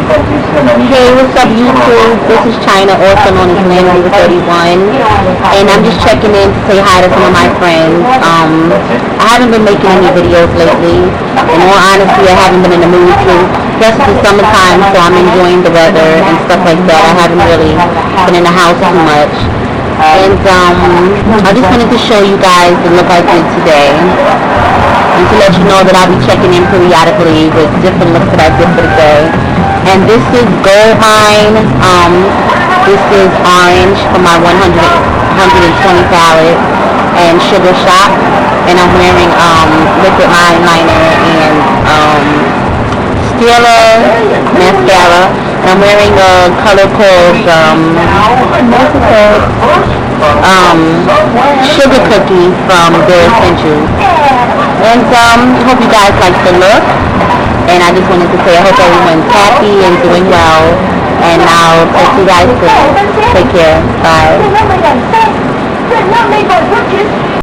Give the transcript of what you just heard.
Hey, what's up YouTube? This is China, also known as Landry 31, and I'm just checking in to say hi to some of my friends. I haven't been making any videos lately. In all honesty, I haven't been in the mood to. Plus it's the summertime, so I'm enjoying the weather and stuff like that. I haven't really been in the house too much. And I just wanted to show you guys the look I did today, and to let you know that I'll be checking in periodically with different looks that I did for the day. And this is Gold Mine. This is Orange from my 120 palette, and Sugar Shop. And I'm wearing liquid eyeliner and Stila mascara. And I'm wearing a color called what's it called? Sugar Cookie from Bare Essentials. And I hope you guys like the look. And I just wanted to say I hope everyone's happy and doing well. And I'll talk to you guys soon. Take care. Bye.